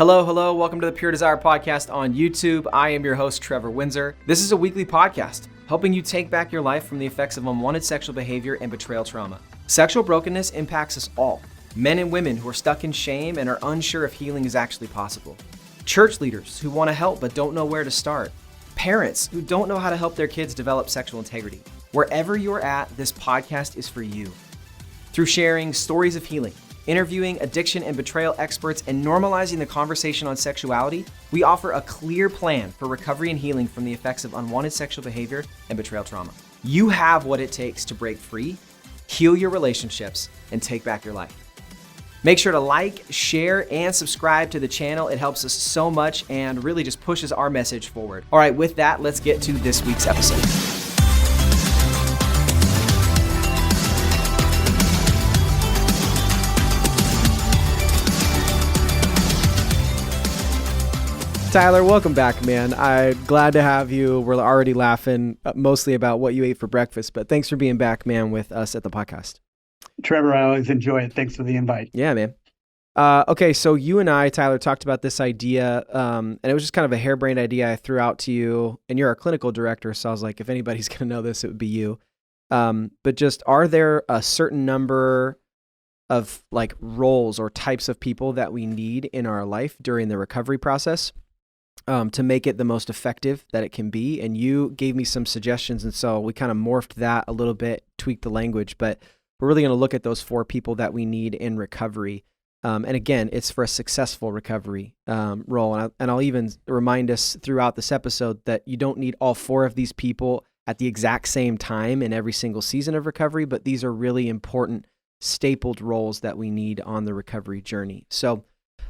Hello, hello. Welcome to the Pure Desire Podcast on YouTube. I am your host, Trevor Windsor. This is a weekly podcast helping you take back your life from the effects of unwanted sexual behavior and betrayal trauma. Sexual brokenness impacts us all, men and women who are stuck in shame and are unsure if healing is actually possible. Church leaders who want to help but don't know where to start. Parents who don't know how to help their kids develop sexual integrity. Wherever you're at, this podcast is for you. Through sharing stories of healing, interviewing addiction and betrayal experts, and normalizing the conversation on sexuality, we offer a clear plan for recovery and healing from the effects of unwanted sexual behavior and betrayal trauma. You have what it takes to break free, heal your relationships, and take back your life. Make sure to like, share, and subscribe to the channel. It helps us so much and really just pushes our message forward. All right, with that, let's get to this week's episode. Tyler, welcome back, man. I'm glad to have you. We're already laughing mostly about what you ate for breakfast, but thanks for being back, man, with us at the podcast. Trevor, I always enjoy it. Thanks for the invite. Yeah, man. Okay, so you and I, Tyler, talked about this idea, and it was just kind of a harebrained idea I threw out to you, and you're our clinical director, so I was like, if anybody's going to know this, it would be you. But just, are there a certain number of like roles or types of people that we need in our life during the recovery process? To make it the most effective that it can be. And you gave me some suggestions. And so we kind of morphed that a little bit, tweaked the language, but we're really going to look at those 4 people that we need in recovery. And again, it's for a successful recovery role. And I'll even remind us throughout this episode that you don't need all 4 of these people at the exact same time in every single season of recovery, but these are really important stapled roles that we need on the recovery journey. So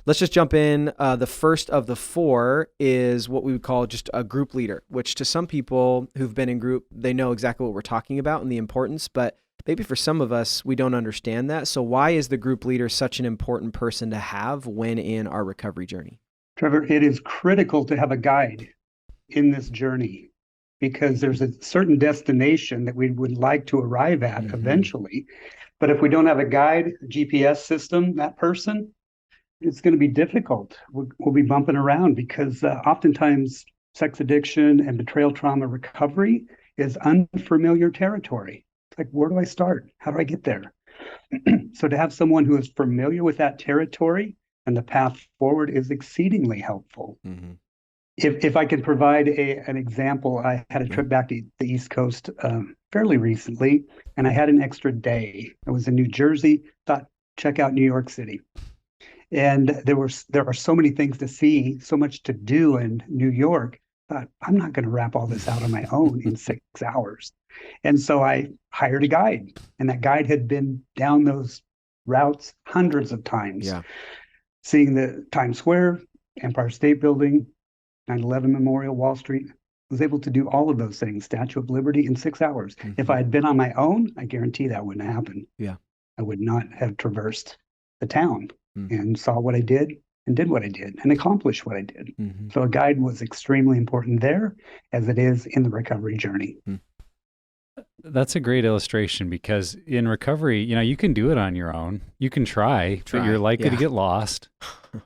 let's just jump in. The first of the 4 is what we would call just a group leader, which to some people who've been in group, they know exactly what we're talking about and the importance, but maybe for some of us, we don't understand that. So why is the group leader such an important person to have when in our recovery journey? Trevor, it is critical to have a guide in this journey because there's a certain destination that we would like to arrive at eventually. But if we don't have a guide, a GPS system, that person, it's going to be difficult. We'll be bumping around because oftentimes sex addiction and betrayal trauma recovery is unfamiliar territory. It's like, where do I start? How do I get there? So to have someone who is familiar with that territory and the path forward is exceedingly helpful. Mm-hmm. If I can provide an example, I had a trip back to the East Coast fairly recently, and I had an extra day. I was in New Jersey, thought, check out New York City. And there are so many things to see, so much to do in New York. Thought, I'm not going to wrap all this out on my own in 6 hours. And so I hired a guide, and that guide had been down those routes hundreds of times, seeing the Times Square, Empire State Building, 9/11 Memorial, Wall Street. Was able to do all of those things, Statue of Liberty, in 6 hours. Mm-hmm. If I had been on my own, I guarantee that wouldn't have happened. Yeah, I would not have traversed the town. And saw what I did and did what I did and accomplished what I did. Mm-hmm. So a guide was extremely important there as it is in the recovery journey. That's a great illustration because in recovery, you can do it on your own. You can try. But you're likely to get lost.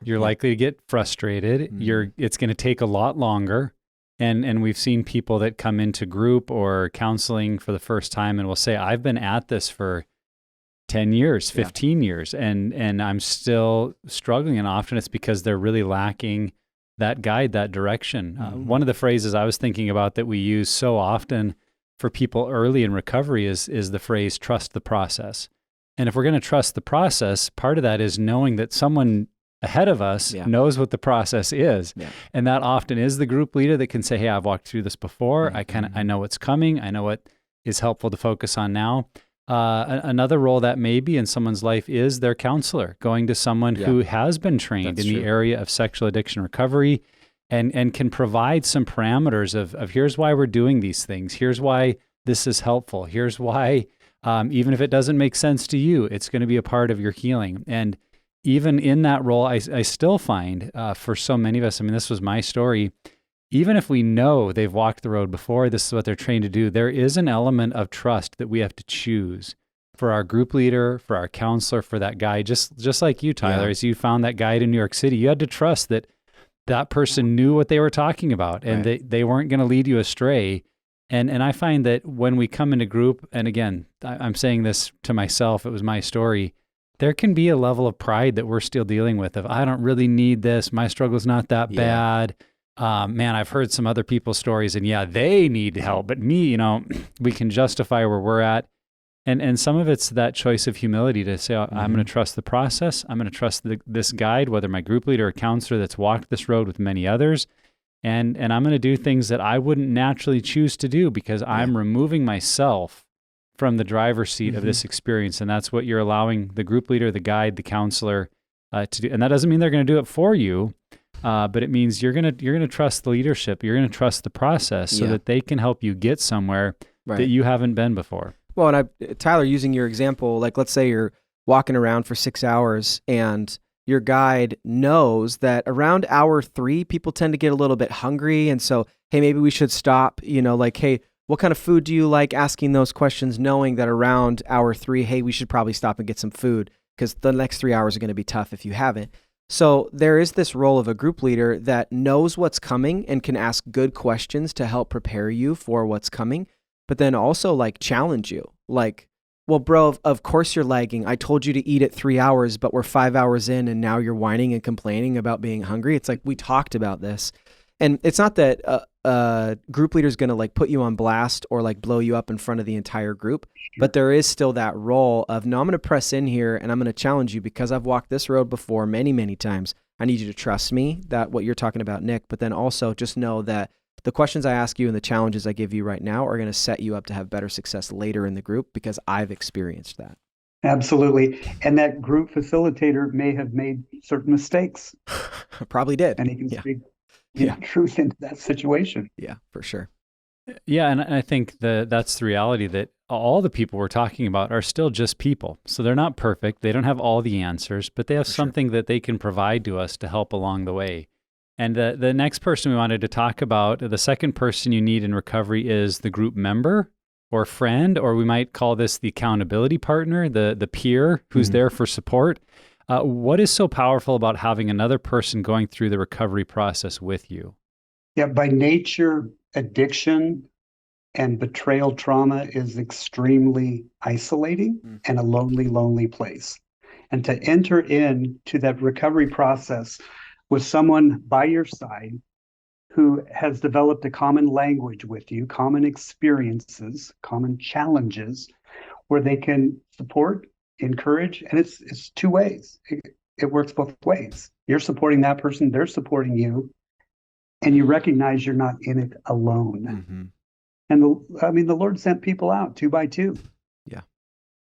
You're likely to get frustrated. It's going to take a lot longer. And we've seen people that come into group or counseling for the first time and will say, I've been at this for 10 years, 15 years, and I'm still struggling. And often it's because they're really lacking that guide, that direction. One of the phrases I was thinking about that we use so often for people early in recovery is the phrase, trust the process. And if we're going to trust the process, part of that is knowing that someone ahead of us knows what the process is. Yeah. And that often is the group leader that can say, hey, I've walked through this before. I know what's coming. I know what is helpful to focus on now. Another role that may be in someone's life is their counselor, going to someone who has been trained in the area of sexual addiction recovery and can provide some parameters of here's why we're doing these things. Here's why this is helpful. Here's why, even if it doesn't make sense to you, it's going to be a part of your healing. And even in that role, I still find for so many of us, this was my story, even if we know they've walked the road before, this is what they're trained to do, there is an element of trust that we have to choose for our group leader, for our counselor, for that guide, just like you, Tyler, as you found that guide in New York City, you had to trust that that person knew what they were talking about, and they weren't going to lead you astray. And I find that when we come into group, and again, I'm saying this to myself, it was my story, there can be a level of pride that we're still dealing with of, I don't really need this. My struggle's not that bad. Man, I've heard some other people's stories, and they need help, but me, we can justify where we're at. And some of it's that choice of humility to say, I'm going to trust the process. I'm going to trust this guide, whether my group leader or counselor that's walked this road with many others. And I'm going to do things that I wouldn't naturally choose to do because I'm removing myself from the driver's seat of this experience. And that's what you're allowing the group leader, the guide, the counselor to do. And that doesn't mean they're going to do it for you, but it means you're going to trust the leadership. You're going to trust the process so that they can help you get somewhere that you haven't been before. Well, and Tyler, using your example, like let's say you're walking around for 6 hours and your guide knows that around hour 3, people tend to get a little bit hungry. And so, hey, maybe we should stop, like, hey, what kind of food do you like? Asking those questions, knowing that around hour 3, hey, we should probably stop and get some food because the next 3 hours are going to be tough if you haven't. So there is this role of a group leader that knows what's coming and can ask good questions to help prepare you for what's coming, but then also like challenge you. Like, well, bro, of course you're lagging. I told you to eat at 3 hours, but we're 5 hours in and now you're whining and complaining about being hungry. It's like, we talked about this. And it's not that a group leader is going to like put you on blast or like blow you up in front of the entire group, but there is still that role of, no, I'm going to press in here and I'm going to challenge you because I've walked this road before many, many times. I need you to trust me, that what you're talking about, Nick, but then also just know that the questions I ask you and the challenges I give you right now are going to set you up to have better success later in the group because I've experienced that. Absolutely. And that group facilitator may have made certain mistakes. Probably did. And he can speak truth into that situation. Yeah, for sure. Yeah, and I think that's the reality, that all the people we're talking about are still just people. So they're not perfect. They don't have all the answers, but they have something that they can provide to us to help along the way. And the next person we wanted to talk about, the second person you need in recovery is the group member or friend, or we might call this the accountability partner, the peer who's there for support. What is so powerful about having another person going through the recovery process with you? Yeah, by nature, addiction and betrayal trauma is extremely isolating and a lonely, lonely place. And to enter into that recovery process with someone by your side who has developed a common language with you, common experiences, common challenges, where they can support, encourage, and it's two ways. It works both ways. You're supporting that person, they're supporting you, and you recognize you're not in it alone. And the Lord sent people out 2 by 2. Yeah.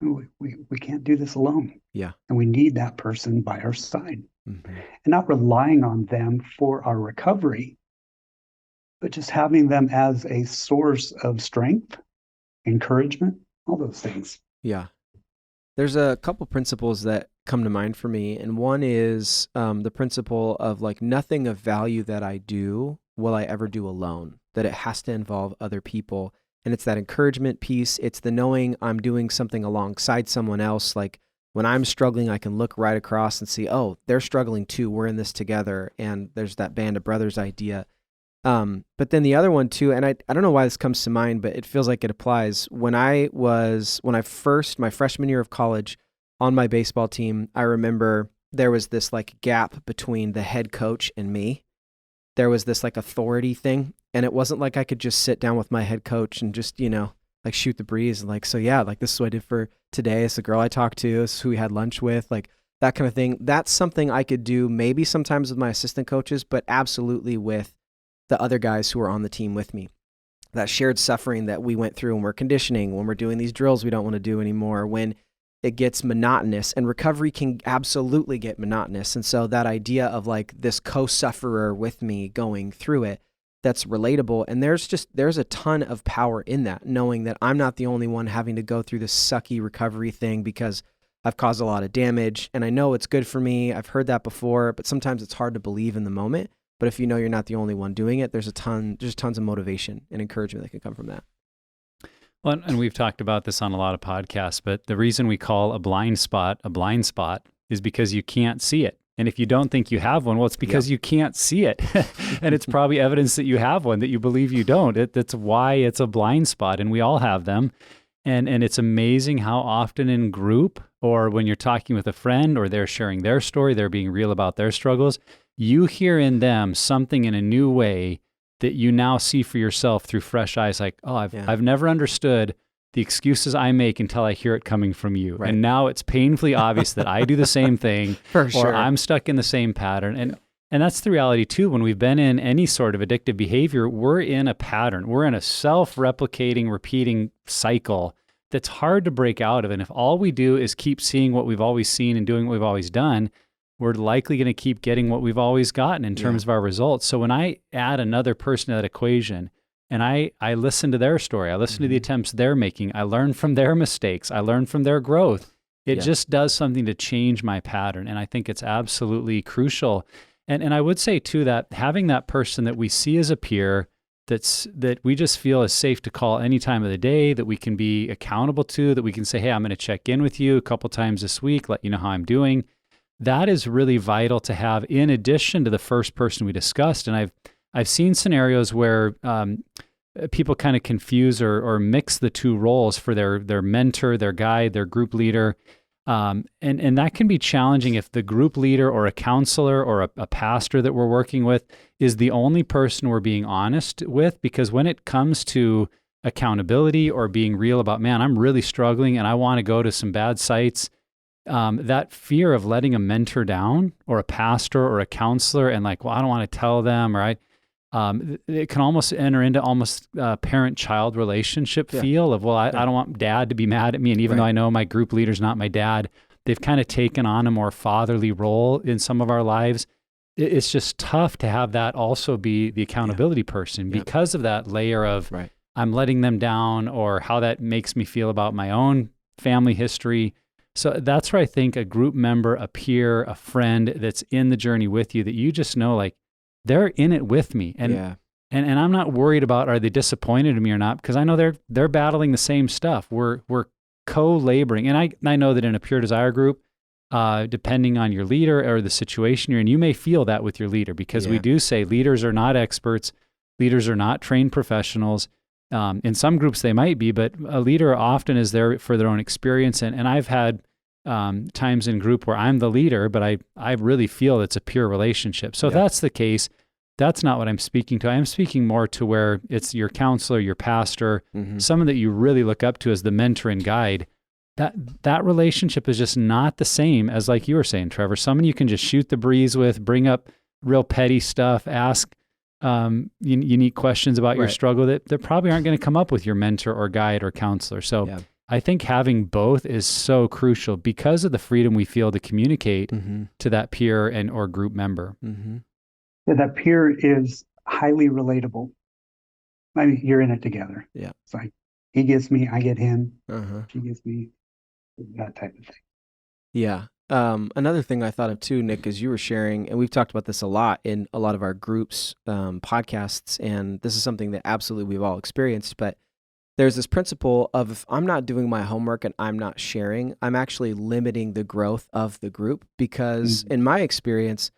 We can't do this alone. Yeah. And we need that person by our side. And not relying on them for our recovery, but just having them as a source of strength, encouragement, all those things. Yeah. There's a couple principles that come to mind for me. And one is the principle of like, nothing of value that I do will I ever do alone, that it has to involve other people. And it's that encouragement piece. It's the knowing I'm doing something alongside someone else. Like when I'm struggling, I can look right across and see, oh, they're struggling too. We're in this together. And there's that band of brothers idea. But then the other one too, and I don't know why this comes to mind, but it feels like it applies. My freshman year of college on my baseball team, I remember there was this like gap between the head coach and me. There was this like authority thing. And it wasn't like I could just sit down with my head coach and just, like shoot the breeze. And like, so yeah, like this is what I did for today. It's the girl I talked to. This is who we had lunch with, like that kind of thing. That's something I could do maybe sometimes with my assistant coaches, but absolutely with the other guys who are on the team with me. That shared suffering that we went through when we're conditioning, when we're doing these drills we don't want to do anymore, when it gets monotonous, and recovery can absolutely get monotonous. And so that idea of like this co-sufferer with me going through it, that's relatable. And there's a ton of power in that, knowing that I'm not the only one having to go through this sucky recovery thing because I've caused a lot of damage. And I know it's good for me. I've heard that before, but sometimes it's hard to believe in the moment. But if you know you're not the only one doing it, there's tons of motivation and encouragement that can come from that. Well, and we've talked about this on a lot of podcasts, but the reason we call a blind spot is because you can't see it. And if you don't think you have one, well, it's because you can't see it. And it's probably evidence that you have one that you believe you don't. That's why it's a blind spot, and we all have them. And it's amazing how often in group, or when you're talking with a friend, or they're sharing their story, they're being real about their struggles, you hear in them something in a new way that you now see for yourself through fresh eyes. Like, oh, I've never understood the excuses I make until I hear it coming from you. Right. And now it's painfully obvious that I do the same thing, or I'm stuck in the same pattern. And that's the reality too. When we've been in any sort of addictive behavior, we're in a pattern. We're in a self-replicating, repeating cycle that's hard to break out of. And if all we do is keep seeing what we've always seen and doing what we've always done, we're likely going to keep getting what we've always gotten in terms of our results. So when I add another person to that equation, and I listen to their story, I listen to the attempts they're making, I learn from their mistakes, I learn from their growth, it just does something to change my pattern. And I think it's absolutely crucial. And I would say too, that having that person that we see as a peer, that we just feel is safe to call any time of the day, that we can be accountable to, that we can say, hey, I'm going to check in with you a couple times this week, let you know how I'm doing. That is really vital to have, in addition to the first person we discussed. And I've seen scenarios where people kind of confuse or mix the two roles for their mentor, their guide, their group leader. And that can be challenging if the group leader or a counselor or a pastor that we're working with is the only person we're being honest with. Because when it comes to accountability or being real about, man, I'm really struggling and I want to go to some bad sites, that fear of letting a mentor down or a pastor or a counselor and like, well, I don't want to tell them, right? It can almost enter into almost parent-child relationship feel of, well, I don't want dad to be mad at me. And even though I know my group leader's not my dad, they've kind of taken on a more fatherly role in some of our lives. It's just tough to have that also be the accountability person because of that layer of I'm letting them down, or how that makes me feel about my own family history. So that's where I think a group member, a peer, a friend that's in the journey with you, that you just know, like, they're in it with me. And I'm not worried about, are they disappointed in me or not? Because I know they're battling the same stuff. We're co-laboring. And I know that in a Pure Desire group, depending on your leader or the situation you're in, you may feel that with your leader, because we do say leaders are not experts. Leaders are not trained professionals. In some groups they might be, but a leader often is there for their own experience. And I've had times in group where I'm the leader, but I really feel it's a pure relationship. So if that's the case, that's not what I'm speaking to. I'm speaking more to where it's your counselor, your pastor, someone that you really look up to as the mentor and guide. That relationship is just not the same as, like you were saying, Trevor, someone you can just shoot the breeze with, bring up real petty stuff, ask unique questions about your struggle that probably aren't going to come up with your mentor or guide or counselor. So I think having both is so crucial because of the freedom we feel to communicate to that peer and or group member. That peer is highly relatable. I mean, you're in it together. It's like, he gets me, I get him. She gets me, that type of thing. Another thing I thought of too, Nick, as you were sharing, and we've talked about this a lot in a lot of our groups, podcasts, and this is something that absolutely we've all experienced, but there's this principle of, if I'm not doing my homework and I'm not sharing, I'm actually limiting the growth of the group. Because in my experience,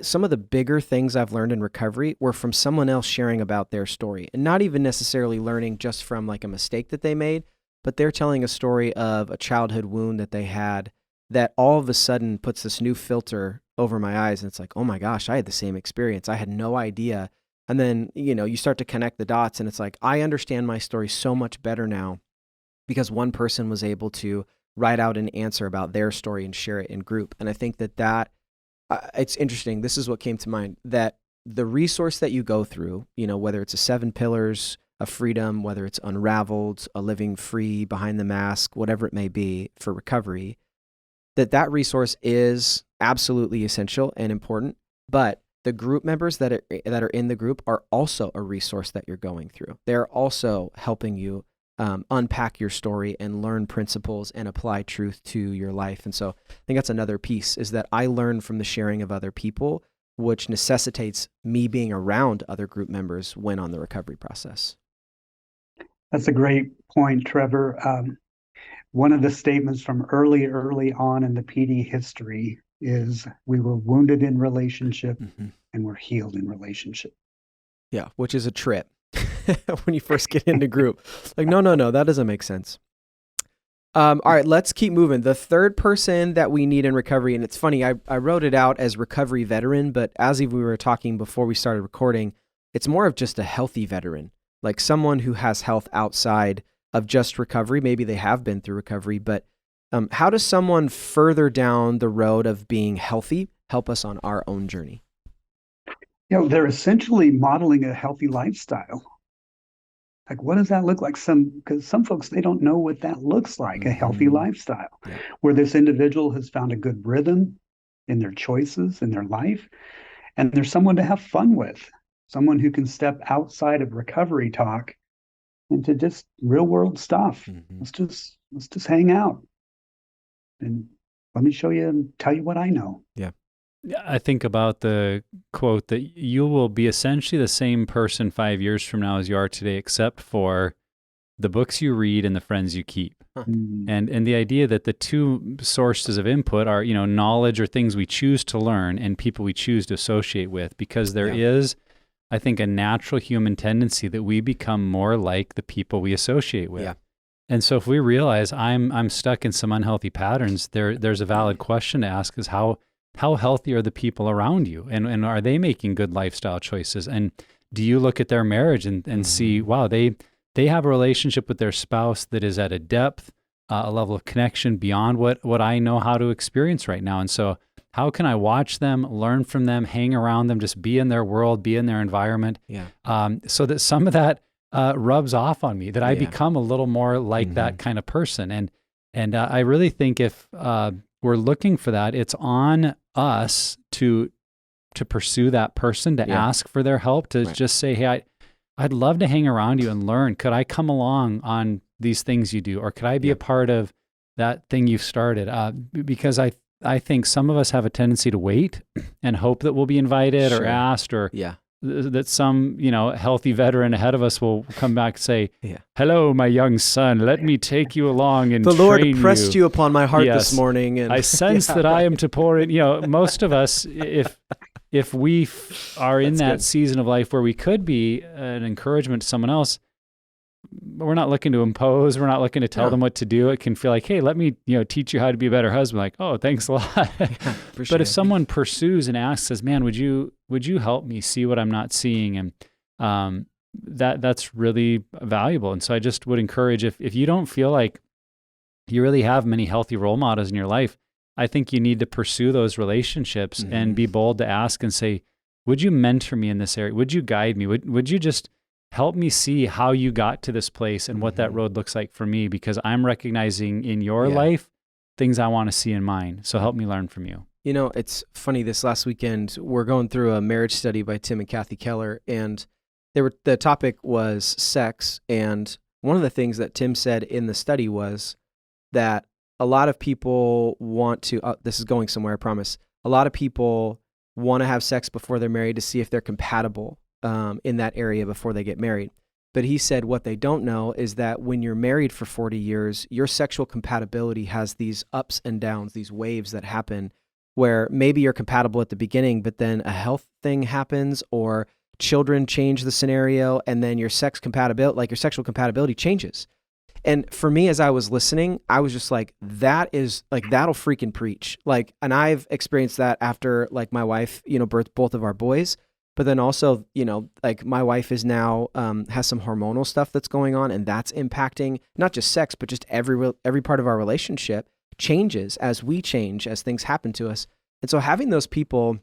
some of the bigger things I've learned in recovery were from someone else sharing about their story, and not even necessarily learning just from like a mistake that they made, but they're telling a story of a childhood wound that they had that all of a sudden puts this new filter over my eyes. And it's like, oh my gosh, I had the same experience. I had no idea. And then, you start to connect the dots, and it's like, I understand my story so much better now because one person was able to write out an answer about their story and share it in group. And I think that it's interesting. This is what came to mind, that the resource that you go through, whether it's a 7 pillars of freedom, whether it's Unraveled, a living free, behind the mask, whatever it may be for recovery, that resource is absolutely essential and important. But the group members that are in the group are also a resource that you're going through. They're also helping you unpack your story and learn principles and apply truth to your life. And so I think that's another piece, is that I learn from the sharing of other people, which necessitates me being around other group members when on the recovery process. That's a great point, Trevor. One of the statements from early on in the PD history is we were wounded in relationship and we're healed in relationship. Yeah, which is a trip when you first get into group. Like, no, that doesn't make sense. All right, let's keep moving. The third person that we need in recovery, and it's funny, I wrote it out as recovery veteran, but as we were talking before we started recording, it's more of just a healthy veteran, like someone who has health outside of just recovery. Maybe they have been through recovery, but how does someone further down the road of being healthy help us on our own journey? They're essentially modeling a healthy lifestyle. Like, what does that look like? Because some folks, they don't know what that looks like, a healthy lifestyle, where this individual has found a good rhythm in their choices, in their life, and there's someone to have fun with, someone who can step outside of recovery talk into just real world stuff. Let's just hang out and let me show you and tell you what I know. Yeah. I think about the quote that you will be essentially the same person 5 years from now as you are today, except for the books you read and the friends you keep. And the idea that the two sources of input are, knowledge or things we choose to learn and people we choose to associate with, because there is, I think, a natural human tendency that we become more like the people we associate with. Yeah. And so if we realize I'm stuck in some unhealthy patterns, there's a valid question to ask, is how healthy are the people around you? And are they making good lifestyle choices? And do you look at their marriage and see, wow, they have a relationship with their spouse that is at a depth, a level of connection beyond what I know how to experience right now. And so how can I watch them, learn from them, hang around them, just be in their world, be in their environment, so that some of that rubs off on me, that I become a little more like that kind of person. And I really think if we're looking for that, it's on us to pursue that person, to ask for their help, to just say, hey, I'd love to hang around you and learn. Could I come along on these things you do? Or could I be a part of that thing you've started? Because I think some of us have a tendency to wait and hope that we'll be invited or asked, or that some, healthy veteran ahead of us will come back and say, hello, my young son, let me take you along and the train Lord pressed you upon my heart this morning. And I sense that I am to pour in, most of us, if we are in that season of life where we could be an encouragement to someone else, we're not looking to impose. We're not looking to tell them what to do. It can feel like, hey, let me, teach you how to be a better husband. Like, oh, thanks a lot. But if someone pursues and asks, says, man, would you help me see what I'm not seeing? And that's really valuable. And so I just would encourage, if you don't feel like you really have many healthy role models in your life, I think you need to pursue those relationships and be bold to ask and say, would you mentor me in this area? Would you guide me? Would you just help me see how you got to this place and what that road looks like for me? Because I'm recognizing in your life things I want to see in mine. So help me learn from you. It's funny, this last weekend, we're going through a marriage study by Tim and Kathy Keller, and the topic was sex. And one of the things that Tim said in the study was that a lot of people want to, this is going somewhere, I promise. A lot of people want to have sex before they're married to see if they're compatible in that area before they get married. But he said what they don't know is that when you're married for 40 years, your sexual compatibility has these ups and downs, these waves that happen where maybe you're compatible at the beginning, but then a health thing happens or children change the scenario, and then your sexual compatibility changes. And for me, as I was listening, I was just like, that'll freaking preach. Like, and I've experienced that after like my wife, birthed both of our boys. But then also, like my wife is now, has some hormonal stuff that's going on, and that's impacting not just sex, but just every part of our relationship changes as we change, as things happen to us. And so having those people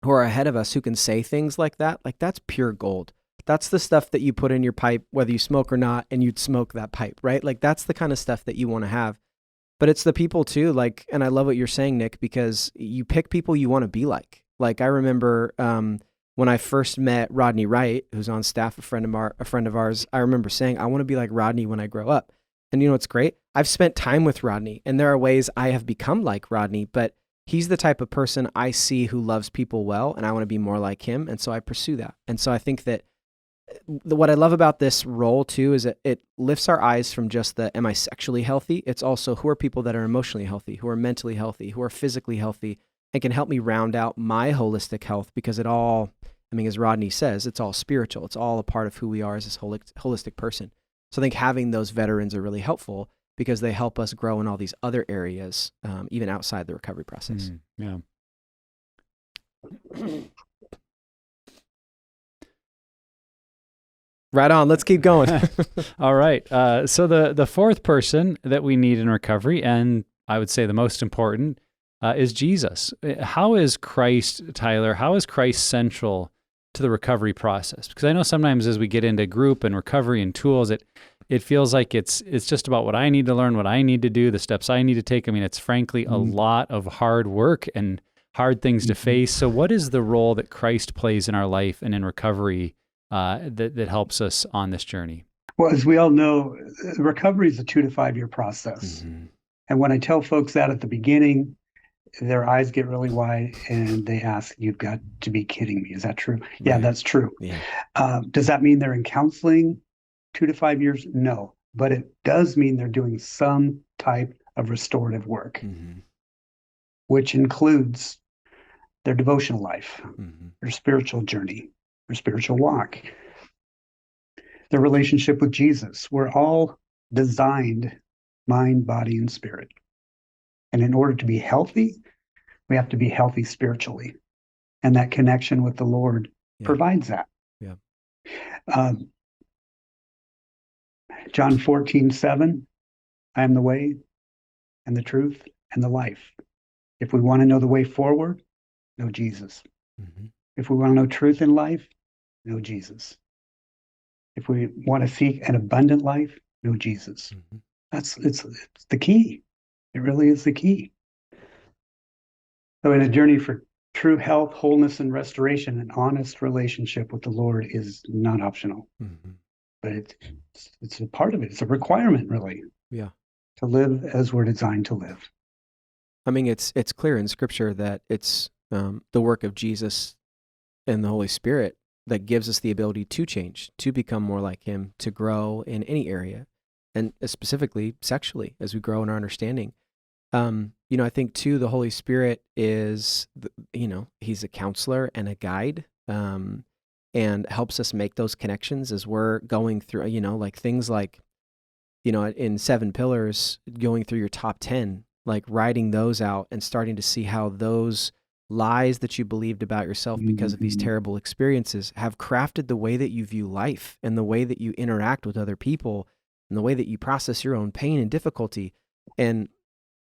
who are ahead of us who can say things like that's pure gold. That's the stuff that you put in your pipe, whether you smoke or not, and you'd smoke that pipe, right? Like that's the kind of stuff that you want to have. But it's the people too, like, and I love what you're saying, Nick, because you pick people you want to be like. Like I remember when I first met Rodney Wright, who's on staff, a friend of ours, I remember saying, I want to be like Rodney when I grow up. And what's great? I've spent time with Rodney, and there are ways I have become like Rodney, but he's the type of person I see who loves people well, and I want to be more like him. And so I pursue that. And so I think that what I love about this role too is that it lifts our eyes from just the, am I sexually healthy? It's also, who are people that are emotionally healthy, who are mentally healthy, who are physically healthy, and can help me round out my holistic health, because it all, I mean, as Rodney says, it's all spiritual. It's all a part of who we are as this holistic person. So I think having those veterans are really helpful because they help us grow in all these other areas, even outside the recovery process. Yeah. Right on. Let's keep going. All right. So the fourth person that we need in recovery, and I would say the most important, is Jesus. How is Christ, Tyler, how is Christ central to the recovery process? Because I know sometimes as we get into group and recovery and tools, it feels like it's just about what I need to learn, what I need to do, the steps I need to take. I mean, it's frankly a lot of hard work and hard things to face. So what is the role that Christ plays in our life and in recovery that helps us on this journey? Well, as we all know, recovery is a 2 to 5 year process. And when I tell folks that at the beginning, their eyes get really wide and they ask, "You've got to be kidding me. Is that true?" Right. Yeah, that's true. Yeah. Does that mean they're in counseling 2 to 5 years? No, but it does mean they're doing some type of restorative work, which includes their devotional life, their spiritual journey, their spiritual walk, their relationship with Jesus. We're all designed mind, body, and spirit. And in order to be healthy, we have to be healthy spiritually. And that connection with the Lord provides that. Yeah. John 14:7, I am the way and the truth and the life. If we want to know the way forward, know Jesus. If we want to know truth in life, know Jesus. If we want to seek an abundant life, know Jesus. It's the key. It really is the key. So in a journey for true health, wholeness, and restoration, an honest relationship with the Lord is not optional. But it's a part of it. It's a requirement, really. Yeah. To live as we're designed to live. I mean, it's clear in Scripture that it's the work of Jesus and the Holy Spirit that gives us the ability to change, to become more like Him, to grow in any area, and specifically sexually, as we grow in our understanding. I think too, the Holy Spirit is, He's a counselor and a guide, and helps us make those connections as we're going through, like things like, in 7 pillars, going through your top 10, like writing those out and starting to see how those lies that you believed about yourself because of these terrible experiences have crafted the way that you view life and the way that you interact with other people and the way that you process your own pain and difficulty. And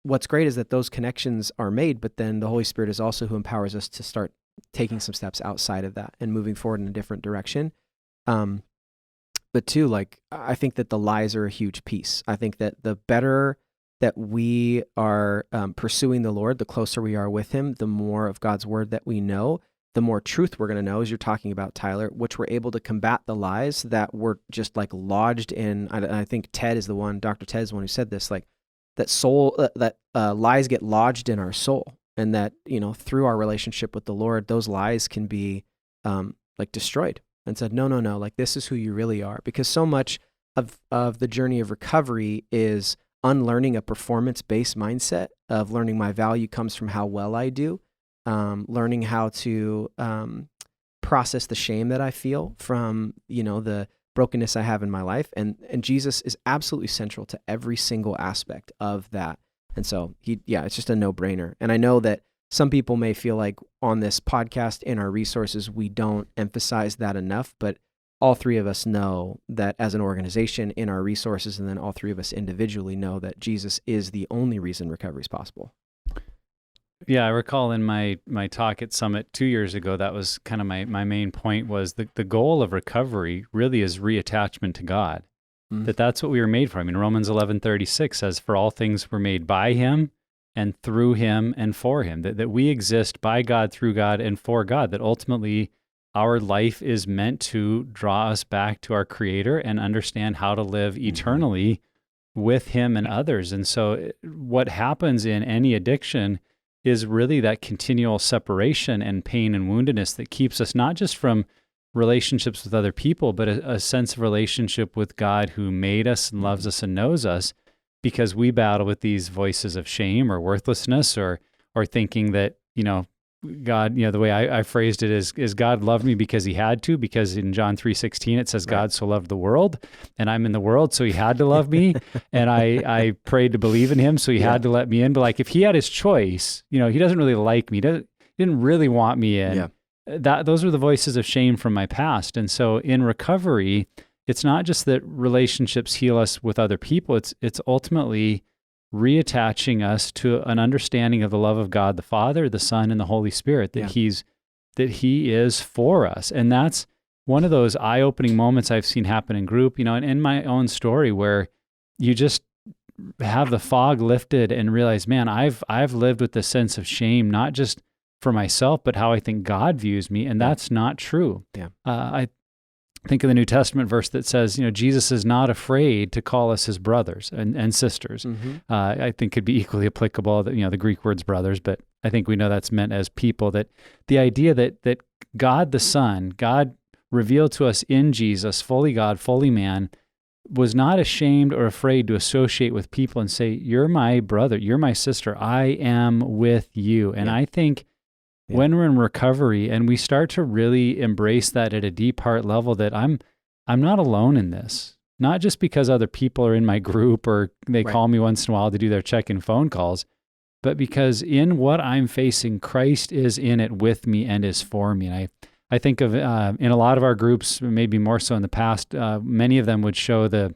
what's great is that those connections are made, but then the Holy Spirit is also who empowers us to start taking some steps outside of that and moving forward in a different direction. But too, like, I think that the lies are a huge piece. I think that the better that we are pursuing the Lord, the closer we are with Him, the more of God's word that we know, the more truth we're going to know, as you're talking about, Tyler, which we're able to combat the lies that were just like lodged in. I think Ted is the one, Dr. Ted is the one who said this, like that lies get lodged in our soul, and that, through our relationship with the Lord, those lies can be like destroyed and said, no, like this is who you really are. Because so much of the journey of recovery is unlearning a performance-based mindset of learning my value comes from how well I do, learning how to process the shame that I feel from, the brokenness I have in my life. And Jesus is absolutely central to every single aspect of that. And so it's just a no-brainer. And I know that some people may feel like on this podcast, in our resources, we don't emphasize that enough, but all three of us know that as an organization, in our resources, and then all three of us individually know that Jesus is the only reason recovery is possible. Yeah, I recall in my talk at Summit 2 years ago, that was kind of my main point, was the goal of recovery really is reattachment to God. That's what we were made for. I mean, Romans 11:36 says, "For all things were made by Him and through Him and for Him," that we exist by God, through God, and for God, that ultimately our life is meant to draw us back to our Creator and understand how to live eternally with Him and others. And so what happens in any addiction is really that continual separation and pain and woundedness that keeps us not just from relationships with other people, but a sense of relationship with God who made us and loves us and knows us, because we battle with these voices of shame or worthlessness or thinking that, God, the way I phrased it is God loved me because he had to, because in John 3:16, it says, God so loved the world, and I'm in the world, so he had to love me. And I prayed to believe in him, so he had to let me in. But like, if he had his choice, he doesn't really like me, didn't really want me in. Those are the voices of shame from my past. And so in recovery, it's not just that relationships heal us with other people. It's ultimately reattaching us to an understanding of the love of God, the Father, the Son, and the Holy Spirit, that he is for us. And that's one of those eye-opening moments I've seen happen in group, and in my own story, where you just have the fog lifted and realize, man, I've lived with this sense of shame, not just for myself, but how I think God views me. And that's not true. I think of the New Testament verse that says, Jesus is not afraid to call us his brothers and sisters. I think could be equally applicable that, the Greek words brothers, but I think we know that's meant as people, that the idea that God the Son, God revealed to us in Jesus, fully God, fully man, was not ashamed or afraid to associate with people and say, you're my brother, you're my sister, I am with you. And I think when we're in recovery and we start to really embrace that at a deep heart level, that I'm not alone in this, not just because other people are in my group or they call me once in a while to do their check-in phone calls, but because in what I'm facing, Christ is in it with me and is for me. And I think of in a lot of our groups, maybe more so in the past, many of them would show the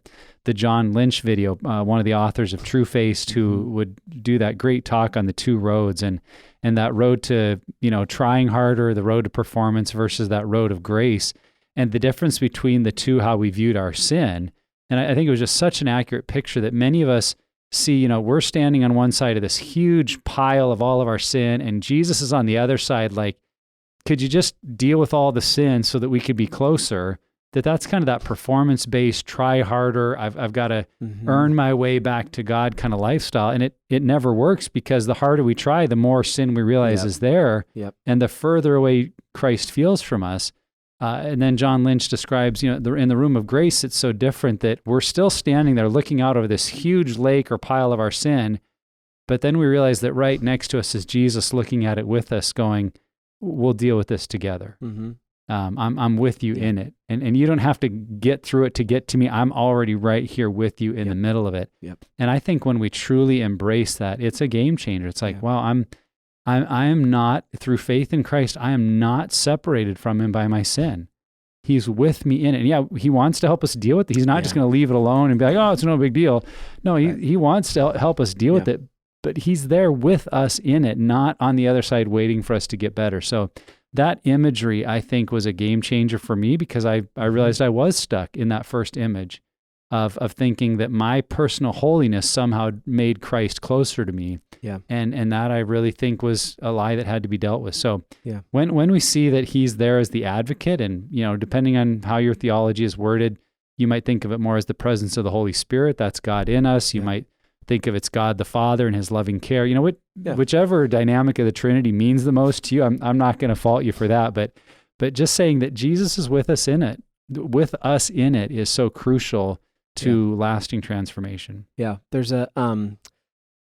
John Lynch video, one of the authors of True Faced, who would do that great talk on the two roads and that road to, trying harder, the road to performance versus that road of grace, and the difference between the two, how we viewed our sin. And I think it was just such an accurate picture that many of us see, we're standing on one side of this huge pile of all of our sin, and Jesus is on the other side, like, could you just deal with all the sin so that we could be closer? That's kind of that performance-based, try harder, I've got to earn my way back to God kind of lifestyle. And it never works, because the harder we try, the more sin we realize is there, and the further away Christ feels from us. And then John Lynch describes, in the room of grace, it's so different that we're still standing there looking out over this huge lake or pile of our sin, but then we realize that right next to us is Jesus looking at it with us going, we'll deal with this together. I'm with you in it. And you don't have to get through it to get to me. I'm already right here with you in the middle of it. And I think when we truly embrace that, it's a game changer. It's like, wow, I am not, through faith in Christ, I am not separated from him by my sin. He's with me in it. And he wants to help us deal with it. He's not just going to leave it alone and be like, oh, it's no big deal. No, he wants to help us deal with it, but he's there with us in it, not on the other side waiting for us to get better. So that imagery, I think, was a game changer for me, because I realized I was stuck in that first image of thinking that my personal holiness somehow made Christ closer to me. And that I really think was a lie that had to be dealt with. So when we see that he's there as the advocate, and, depending on how your theology is worded, you might think of it more as the presence of the Holy Spirit. That's God in us. You might think of it's God the Father and his loving care. Whichever dynamic of the Trinity means the most to you, I'm not going to fault you for that. But just saying that Jesus is with us in it is so crucial to lasting transformation. Yeah, there's a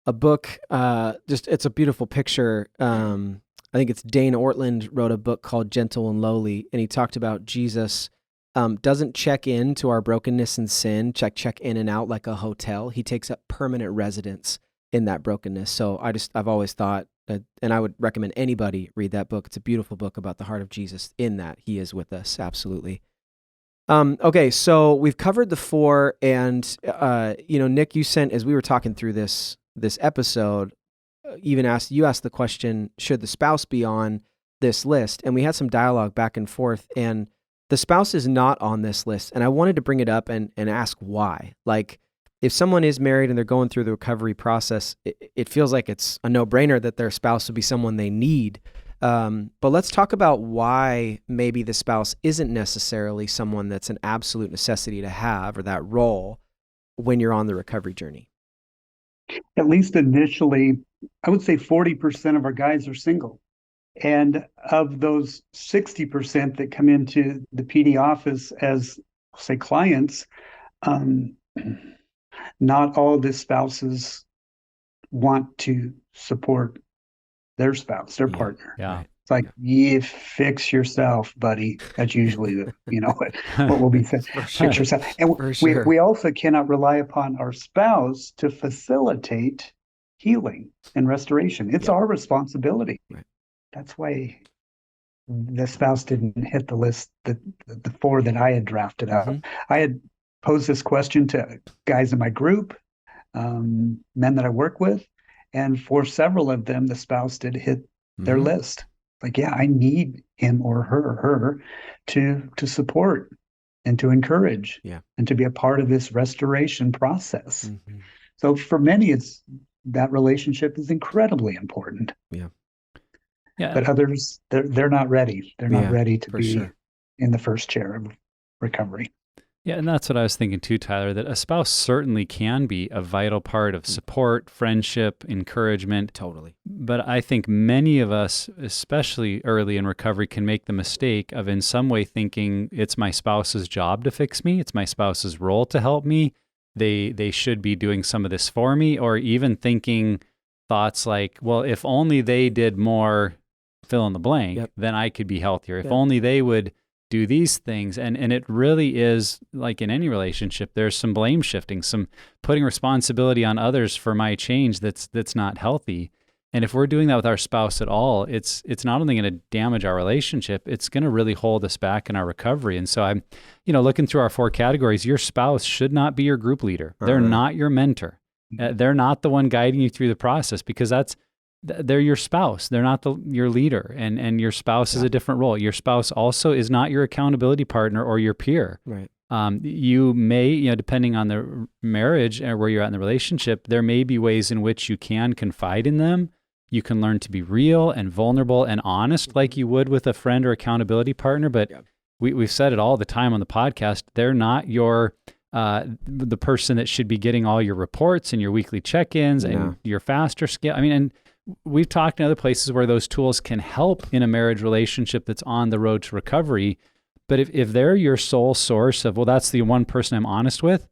book. It's a beautiful picture. I think it's Dane Ortland wrote a book called Gentle and Lowly, and he talked about Jesus doesn't check in to our brokenness and sin, check in and out like a hotel. He takes up permanent residence in that brokenness. So I've always thought that, and I would recommend anybody read that book. It's a beautiful book about the heart of Jesus, in that he is with us. Absolutely. Okay, so we've covered the four, and Nick, you sent, as we were talking through this episode, you asked the question, should the spouse be on this list? And we had some dialogue back and forth, and the spouse is not on this list. And I wanted to bring it up and ask why. Like, if someone is married and they're going through the recovery process, it feels like it's a no-brainer that their spouse would be someone they need. But let's talk about why maybe the spouse isn't necessarily someone that's an absolute necessity to have, or that role, when you're on the recovery journey. At least initially, I would say 40% of our guys are single. And of those 60% that come into the PD office as, say, clients, not all the spouses want to support their spouse, their partner. Yeah. It's like, you fix yourself, buddy. That's usually what will be said. Fix yourself. And we also cannot rely upon our spouse to facilitate healing and restoration. It's our responsibility. Right. That's why the spouse didn't hit the list, the 4 that I had drafted out. I had posed this question to guys in my group, men that I work with, and for several of them, the spouse did hit their list. Like, yeah, I need him or her to support and to encourage and to be a part of this restoration process. So for many, it's that relationship is incredibly important. Yeah. But others, they're not ready. They're not ready to be in the first chair of recovery. Yeah, and that's what I was thinking too, Tyler, that a spouse certainly can be a vital part of support, friendship, encouragement. Totally. But I think many of us, especially early in recovery, can make the mistake of in some way thinking it's my spouse's job to fix me, it's my spouse's role to help me, they should be doing some of this for me, or even thinking thoughts like, well, if only they did more fill in the blank, then I could be healthier. If only they would do these things. And it really is like in any relationship, there's some blame shifting, some putting responsibility on others for my change that's not healthy. And if we're doing that with our spouse at all, it's not only going to damage our relationship, it's going to really hold us back in our recovery. And so I'm, looking through our 4 categories, your spouse should not be your group leader. They're not your mentor. They're not the one guiding you through the process, because they're your spouse. They're not your leader, and your spouse is a different role. Your spouse also is not your accountability partner or your peer. Right. You may, depending on the marriage and where you're at in the relationship, there may be ways in which you can confide in them. You can learn to be real and vulnerable and honest like you would with a friend or accountability partner. But we've said it all the time on the podcast. They're not the person that should be getting all your reports and your weekly check-ins and your faster scale. And we've talked in other places where those tools can help in a marriage relationship that's on the road to recovery. But if they're your sole source of, well, that's the one person I'm honest with,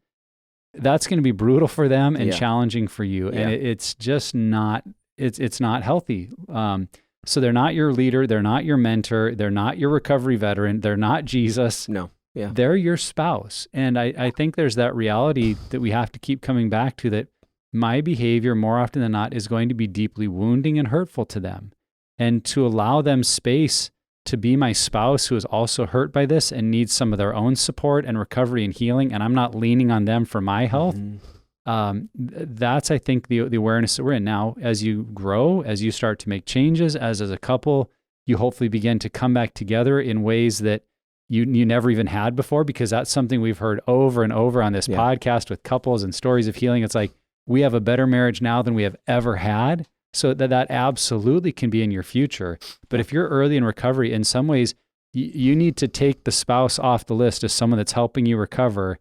that's going to be brutal for them and challenging for you. And it's just not, it's not healthy. So they're not your leader. They're not your mentor. They're not your recovery veteran. They're not Jesus. No. Yeah. They're your spouse. And I think there's that reality that we have to keep coming back to, that my behavior more often than not is going to be deeply wounding and hurtful to them. And to allow them space to be my spouse who is also hurt by this and needs some of their own support and recovery and healing, and I'm not leaning on them for my health, that's, I think, the awareness that we're in. Now, as you grow, as you start to make changes, as a couple, you hopefully begin to come back together in ways that you never even had before, because that's something we've heard over and over on this podcast with couples and stories of healing. It's like, we have a better marriage now than we have ever had. So that absolutely can be in your future. But if you're early in recovery, in some ways, you need to take the spouse off the list as someone that's helping you recover,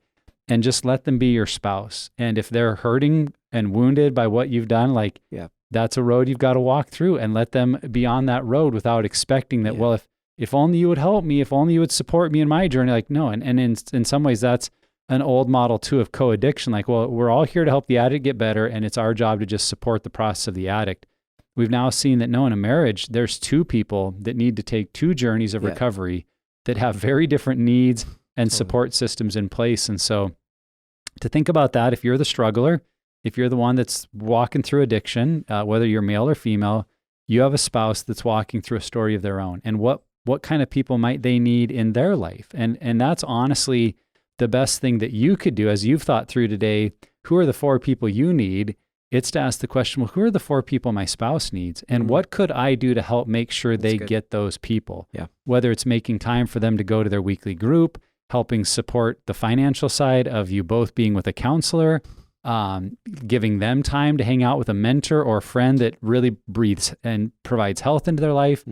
and just let them be your spouse. And if they're hurting and wounded by what you've done, that's a road you've got to walk through, and let them be on that road without expecting that, well, if only you would help me, if only you would support me in my journey. Like, no. And in some ways, that's an old model too of co-addiction. Like, well, we're all here to help the addict get better, and it's our job to just support the process of the addict. We've now seen that, no, in a marriage, there's 2 people that need to take 2 journeys of recovery that have very different needs and support systems in place. And so to think about that, if you're the struggler, if you're the one that's walking through addiction, whether you're male or female, you have a spouse that's walking through a story of their own. And what kind of people might they need in their life? And that's honestly the best thing that you could do as you've thought through today. Who are the 4 people you need? It's to ask the question, well, who are the 4 people my spouse needs? And what could I do to help make sure they get those people? Yeah. Whether it's making time for them to go to their weekly group, helping support the financial side of you both being with a counselor, giving them time to hang out with a mentor or a friend that really breathes and provides health into their life,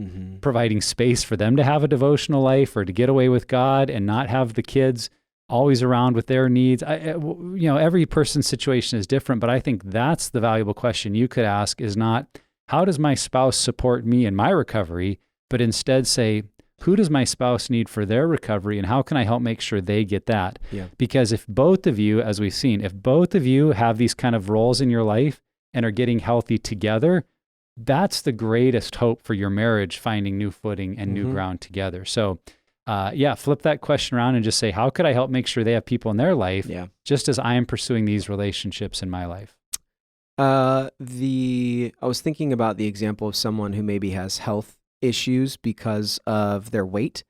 providing space for them to have a devotional life or to get away with God and not have the kids always around with their needs. Every person's situation is different, but I think that's the valuable question you could ask, is not, how does my spouse support me in my recovery, but instead say, who does my spouse need for their recovery and how can I help make sure they get that? Yeah. Because if both of you, as we've seen, if both of you have these kind of roles in your life and are getting healthy together, that's the greatest hope for your marriage, finding new footing and new ground together. So flip that question around and just say, how could I help make sure they have people in their life just as I am pursuing these relationships in my life? I was thinking about the example of someone who maybe has health issues because of their weight.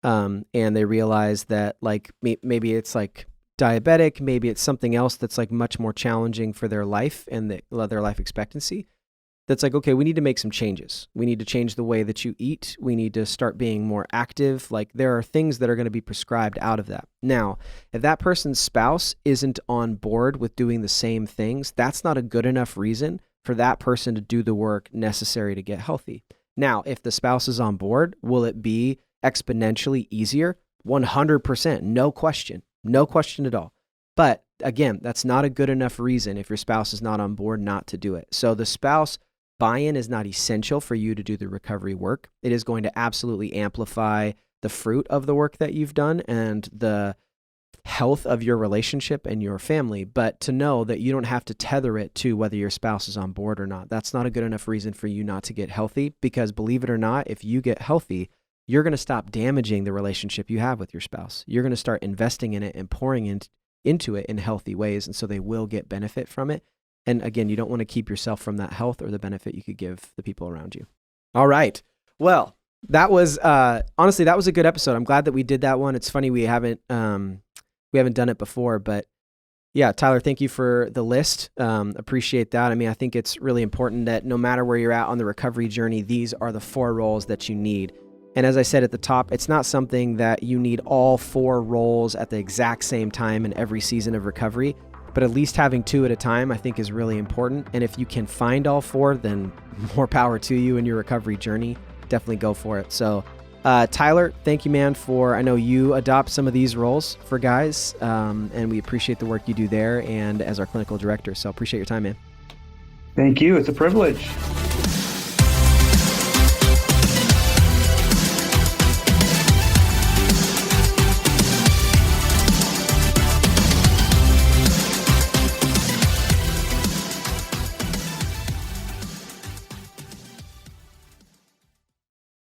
And they realize that like maybe it's like diabetic, maybe it's something else that's like much more challenging for their life and their life expectancy. That's like, okay, we need to make some changes. We need to change the way that you eat. We need to start being more active. Like there are things that are going to be prescribed out of that. Now, if that person's spouse isn't on board with doing the same things, that's not a good enough reason for that person to do the work necessary to get healthy. Now, if the spouse is on board, will it be exponentially easier? 100%, no question at all. But again, that's not a good enough reason if your spouse is not on board not to do it. So the spouse buy-in is not essential for you to do the recovery work. It is going to absolutely amplify the fruit of the work that you've done and the health of your relationship and your family, but to know that you don't have to tether it to whether your spouse is on board or not. That's not a good enough reason for you not to get healthy, because believe it or not, if you get healthy, you're going to stop damaging the relationship you have with your spouse. You're going to start investing in it and pouring into it in healthy ways, and so they will get benefit from it. And again, you don't want to keep yourself from that health or the benefit you could give the people around you. All right. Well, that was honestly, that was a good episode. I'm glad that we did that one. It's funny we haven't done it before, but yeah, Tyler, thank you for the list. Appreciate that. I mean, I think it's really important that no matter where you're at on the recovery journey, these are the 4 roles that you need. And as I said at the top, it's not something that you need all 4 roles at the exact same time in every season of recovery, but at least having 2 at a time, I think, is really important. And if you can find all 4, then more power to you in your recovery journey. Definitely go for it. So, Tyler, thank you, man, I know you adopt some of these roles for guys, and we appreciate the work you do there and as our clinical director. So appreciate your time, man. Thank you. It's a privilege.